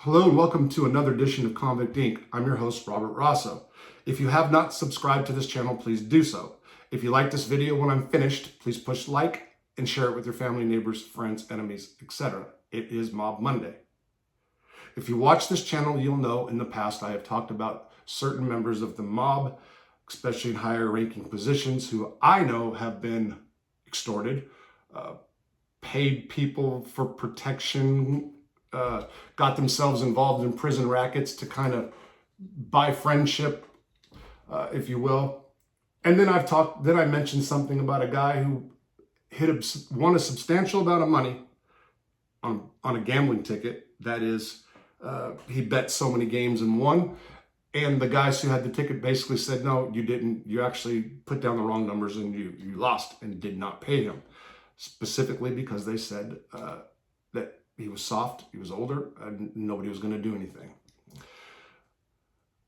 Hello and welcome to another edition of Convict Inc. I'm your host, Robert Rosso. If you have not subscribed to this channel, please do so. If you like this video when I'm finished, please push like and share it with your family, neighbors, friends, enemies, etc. It is Mob Monday. If you watch this channel, you'll know in the past I have talked about certain members of the mob, especially in higher ranking positions, who I know have been extorted, paid people for protection, got themselves involved in prison rackets to kind of buy friendship, if you will. And then I mentioned something about a guy who won a substantial amount of money on a gambling ticket. That is, he bet so many games and won. And the guys who had the ticket basically said, no, you didn't. You actually put down the wrong numbers and you lost and did not pay him. Specifically because they said that he was soft, he was older, and nobody was going to do anything.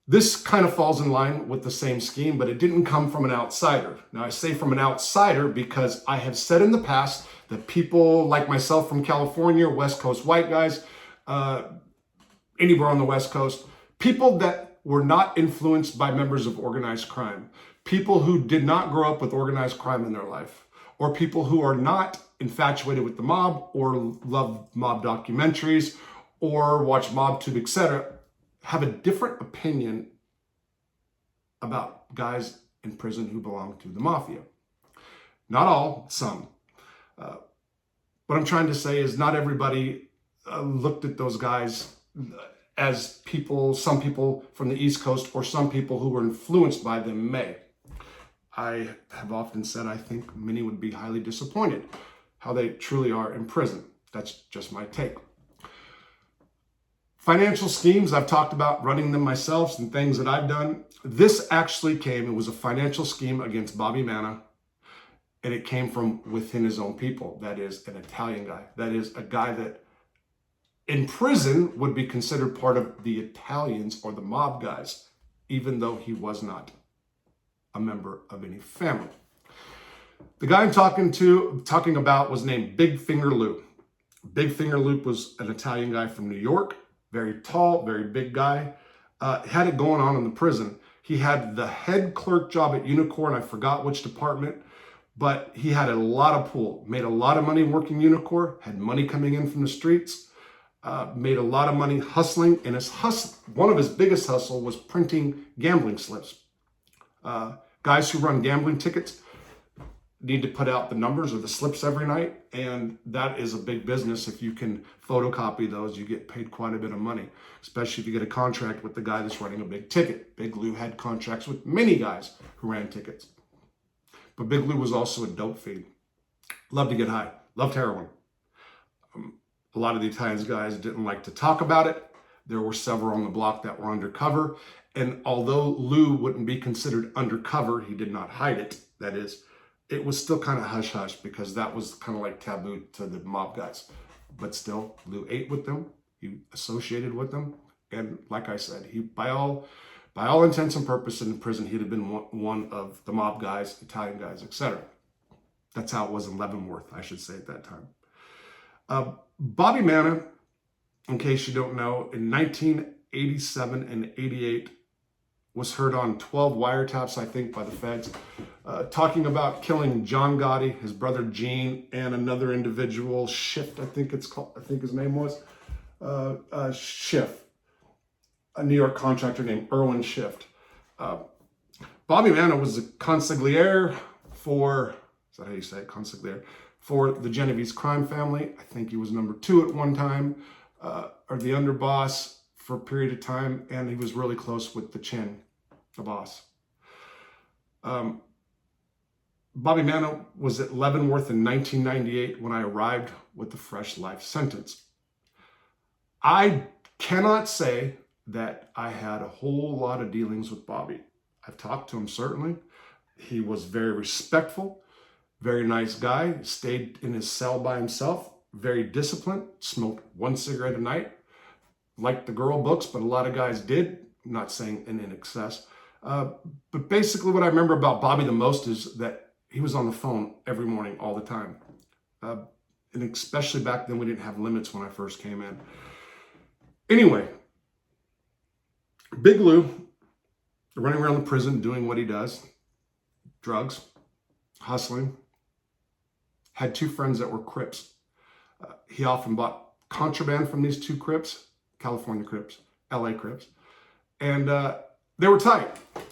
This kind of falls in line with the same scheme, but it didn't come from an outsider. Now, I say from an outsider because I have said in the past that people like myself from California, West Coast white guys, anywhere on the West Coast, people that were not influenced by members of organized crime, people who did not grow up with organized crime in their life, or people who are not infatuated with the mob or love mob documentaries or watch MobTube, etc., have a different opinion about guys in prison who belong to the mafia. Not all, some. What I'm trying to say is not everybody looked at those guys as people, some people from the East Coast or some people who were influenced by them may. I have often said I think many would be highly disappointed how they truly are in prison. That's just my take. Financial schemes, I've talked about running them myself and things that I've done. This actually it was a financial scheme against Bobby Manna, and it came from within his own people. That is an Italian guy. That is a guy that in prison would be considered part of the Italians or the mob guys, even though he was not a member of any family. The guy I'm talking about was named Big Finger Lou. Big Finger Lou was an Italian guy from New York, very tall, very big guy. Had it going on in the prison. He had the head clerk job at Unicorn. I forgot which department, but he had a lot of pull, made a lot of money working Unicorn, had money coming in from the streets, made a lot of money hustling, and one of his biggest hustle was printing gambling slips. Guys who run gambling tickets need to put out the numbers or the slips every night, and that is a big business. If you can photocopy those, you get paid quite a bit of money, especially if you get a contract with the guy that's running a big ticket. Big Lou had contracts with many guys who ran tickets. But Big Lou was also a dope fiend. Loved to get high, loved heroin. A lot of the Italians guys didn't like to talk about it. There were several on the block that were undercover. And although Lou wouldn't be considered undercover, he did not hide it. That is, it was still kind of hush-hush because that was kind of like taboo to the mob guys. But still, Lou ate with them. He associated with them. And like I said, he, by all intents and purposes in prison, he'd have been one of the mob guys, Italian guys, etc. That's how it was in Leavenworth, I should say, at that time. Bobby Manna, in case you don't know, in 1987 and 88, was heard on 12 wiretaps, I think, by the feds, talking about killing John Gotti, his brother Gene, and another individual, Schiff, I think his name was, Schiff, a New York contractor named Erwin Schiff. Bobby Manna was the consigliere for, is that how you say it, consigliere, for the Genovese crime family. I think he was number 2 at one time, or the underboss for a period of time, and he was really close with the Chin, the boss. Bobby Manna was at Leavenworth in 1998 when I arrived with a fresh life sentence. I cannot say that I had a whole lot of dealings with Bobby. I've talked to him, certainly. He was very respectful, very nice guy, stayed in his cell by himself, very disciplined, smoked 1 cigarette a night, liked the girl books, but a lot of guys did. I'm not saying in excess. But basically what I remember about Bobby the most is that he was on the phone every morning, all the time. And especially back then, we didn't have limits when I first came in. Anyway, Big Lou, running around the prison doing what he does, drugs, hustling, had two friends that were Crips. He often bought contraband from these two Crips, California Crips, LA Crips, and they were tight.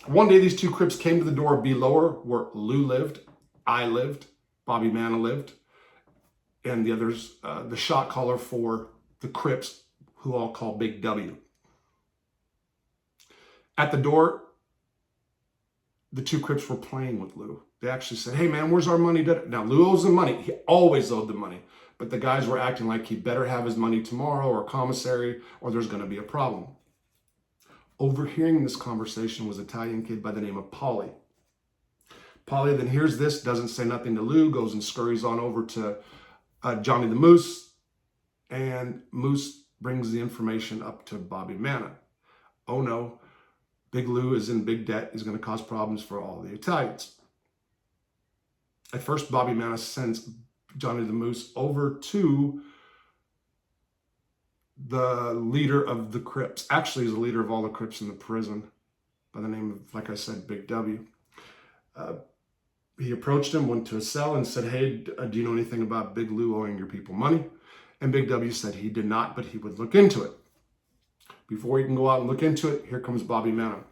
One day, these two Crips came to the door below where Lou lived, I lived, Bobby Manna lived, and the others, the shot caller for the Crips, who I'll call Big W. At the door, the two Crips were playing with Lou. They actually said, "Hey man, where's our money?" Now Lou owes them money. He always owed them money. But the guys were acting like he better have his money tomorrow or commissary or there's going to be a problem. Overhearing this conversation was an Italian kid by the name of Polly. Polly then hears this, doesn't say nothing to Lou, goes and scurries on over to Johnny the Moose, and Moose brings the information up to Bobby Manna. Oh no, Big Lou is in big debt. He's going to cause problems for all the Italians. At first, Bobby Manna sends Johnny the Moose over to the leader of the Crips. Actually, he's the leader of all the Crips in the prison by the name of, like I said, Big W. He approached him, went to his cell and said, "Hey, do you know anything about Big Lou owing your people money?" And Big W said he did not, but he would look into it. Before he can go out and look into it, here comes Bobby Manna.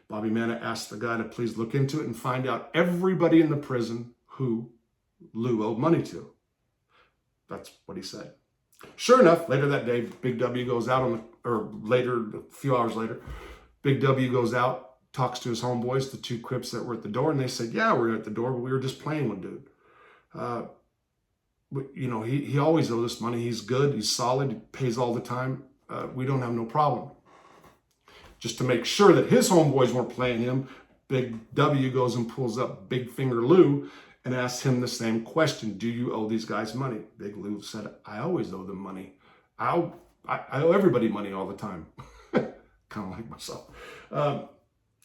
Bobby Manna asked the guy to please look into it and find out everybody in the prison who Lou owed money to. That's what he said. Sure enough, later that day, Big W goes out a few hours later, Big W goes out, talks to his homeboys, the two Crips that were at the door, and they said, "Yeah, we're at the door, but we were just playing with dude. You know, he always owes us money. He's good, he's solid, he pays all the time. We don't have no problem." Just to make sure that his homeboys weren't playing him, Big W goes and pulls up Big Finger Lou and asks him the same question: "Do you owe these guys money?" Big Lou said, "I always owe them money. I owe everybody money all the time." Kind of like myself.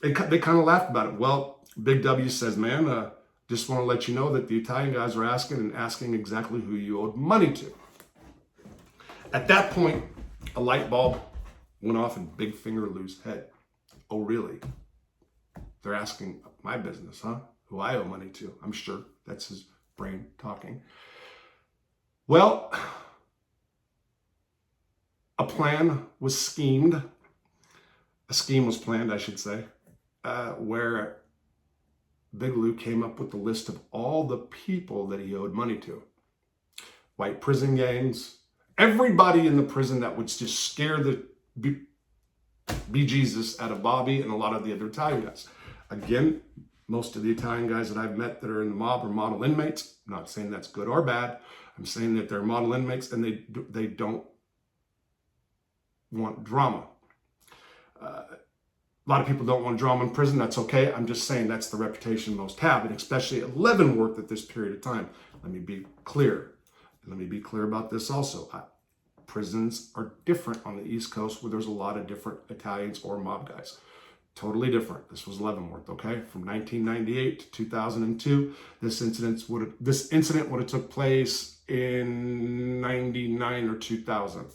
They kind of laughed about it. Well, Big W says, "Man, just want to let you know that the Italian guys are asking exactly who you owed money to." At that point, a light bulb went off in Big Finger Lou's head. "Oh, really? They're asking my business, huh? Who I owe money to?" I'm sure that's his brain talking. Well, a plan was schemed. A scheme was planned, I should say, where Big Lou came up with the list of all the people that he owed money to. White prison gangs, everybody in the prison that would just scare the bejesus out of Bobby and a lot of the other Italian guys. Again, most of the Italian guys that I've met that are in the mob are model inmates. I'm not saying that's good or bad. I'm saying that they're model inmates and they don't want drama. A lot of people don't want drama in prison. That's okay. I'm just saying that's the reputation most have, and especially at Leavenworth at this period of time. Let me be clear. Let me be clear about this also. Prisons are different on the East Coast where there's a lot of different Italians or mob guys. Totally different. This was Leavenworth, okay? From 1998 to 2002, this incident would have took place in 99 or 2000.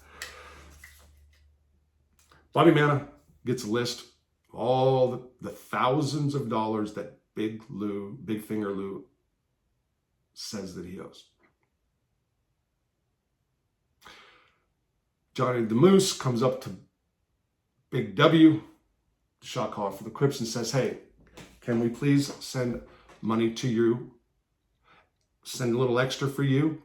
Bobby Manna gets a list of all the thousands of dollars that Big Finger Lou says that he owes. Johnny the Moose comes up to Big W, shot caller for the Crips, and says, "Hey, can we please send money to you, send a little extra for you,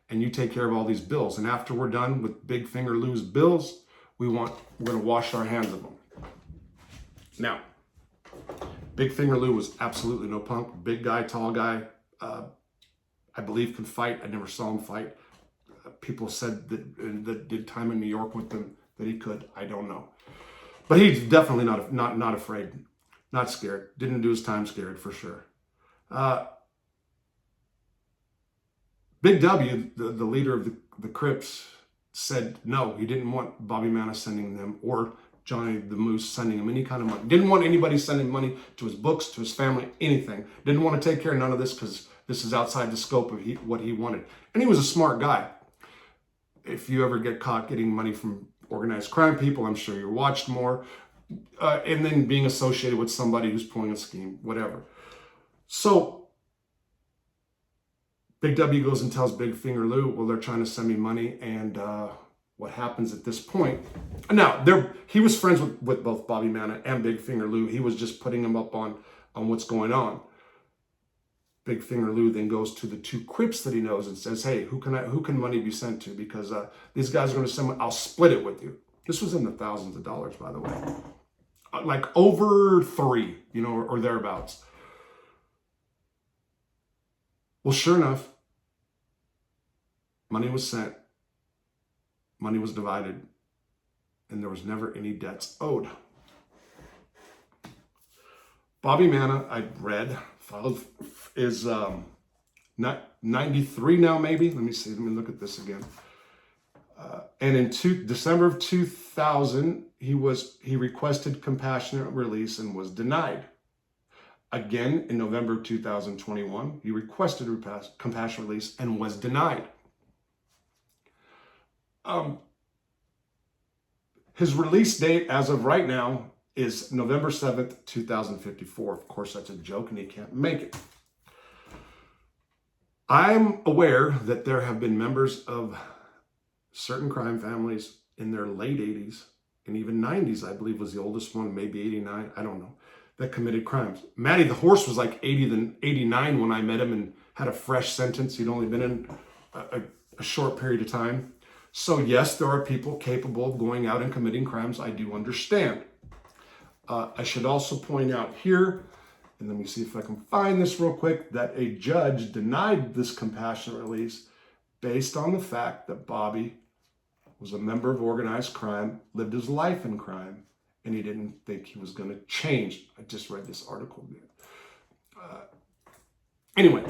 and you take care of all these bills. And after we're done with Big Finger Lou's bills, we're going to wash our hands of them." Now, Big Finger Lou was absolutely no punk. Big guy, tall guy, I believe could fight. I never saw him fight. People said that did time in New York with him that he could. I don't know. But he's definitely not afraid, not scared. Didn't do his time scared for sure. Big W, the leader of the Crips, said no, he didn't want Bobby Manna sending them or Johnny the Moose sending him any kind of money. Didn't want anybody sending money to his books, to his family, anything. Didn't want to take care of none of this because this is outside the scope of what he wanted. And he was a smart guy. If you ever get caught getting money from organized crime people. I'm sure you're watched more. And then being associated with somebody who's pulling a scheme, whatever. So Big W goes and tells Big Finger Lou, well, they're trying to send me money. And what happens at this point? Now, he was friends with both Bobby Manna and Big Finger Lou. He was just putting them up on what's going on. Big Finger Lou then goes to the two Crips that he knows and says, hey, who can money be sent to? Because these guys are going to send money. I'll split it with you. This was in the thousands of dollars, by the way. Like over 3, or thereabouts. Well, sure enough, money was sent. Money was divided. And there was never any debts owed. Bobby Manna, I read, is 93 now, maybe. Let me see. Let me look at this again. And in December of 2000, he requested compassionate release and was denied. Again, in November of 2021, he requested compassionate release and was denied. His release date, as of right now, is November 7th, 2054. Of course, that's a joke and he can't make it. I'm aware that there have been members of certain crime families in their late 80s and even 90s, I believe was the oldest one, maybe 89, I don't know, that committed crimes. Matty the horse was like 89 when I met him and had a fresh sentence. He'd only been in a short period of time. So yes, there are people capable of going out and committing crimes. I do understand. I should also point out here, and let me see if I can find this real quick, that a judge denied this compassionate release based on the fact that Bobby was a member of organized crime, lived his life in crime, and he didn't think he was going to change. I just read this article. Anyway,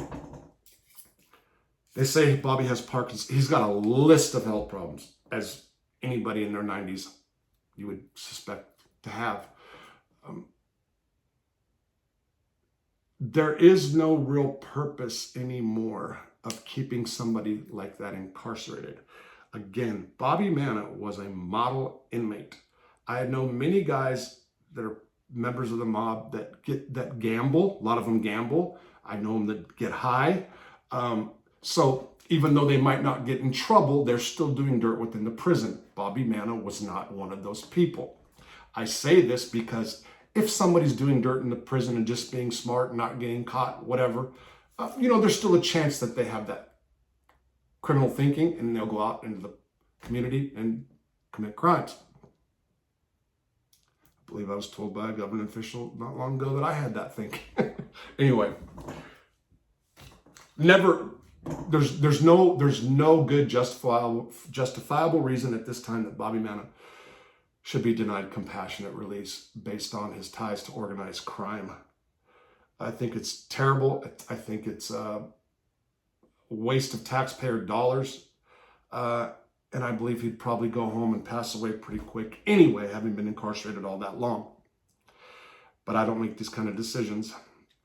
they say Bobby has Parkinson's. He's got a list of health problems, as anybody in their 90s you would suspect to have. There is no real purpose anymore of keeping somebody like that incarcerated. Again, Bobby Manna was a model inmate. I know many guys that are members of the mob that gamble. A lot of them gamble. I know them that get high. So even though they might not get in trouble, they're still doing dirt within the prison. Bobby Manna was not one of those people. I say this because if somebody's doing dirt in the prison and just being smart, not getting caught, whatever, there's still a chance that they have that criminal thinking and they'll go out into the community and commit crimes. I believe I was told by a government official not long ago that I had that thinking. Anyway, there's no good justifiable reason at this time that Bobby Manna should be denied compassionate release based on his ties to organized crime. I think it's terrible. I think it's a waste of taxpayer dollars. And I believe he'd probably go home and pass away pretty quick anyway, having been incarcerated all that long. But I don't make these kind of decisions.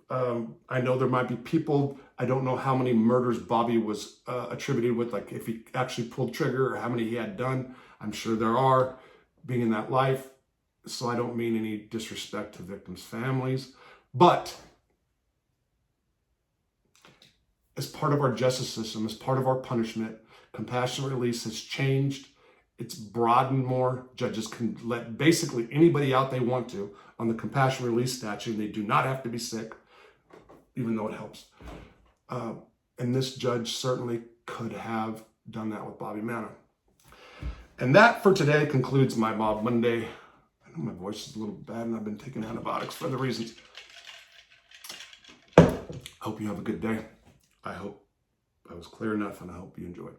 I know there might be people, I don't know how many murders Bobby was attributed with, like if he actually pulled trigger or how many he had done. I'm sure there are, being in that life. So I don't mean any disrespect to victims' families. But as part of our justice system, as part of our punishment, compassionate release has changed. It's broadened more. Judges can let basically anybody out they want to on the compassionate release statute. They do not have to be sick, even though it helps. And this judge certainly could have done that with Bobby Manna. And that for today concludes my Mob Monday. I know my voice is a little bad and I've been taking antibiotics for other reasons. Hope you have a good day. I hope I was clear enough and I hope you enjoyed.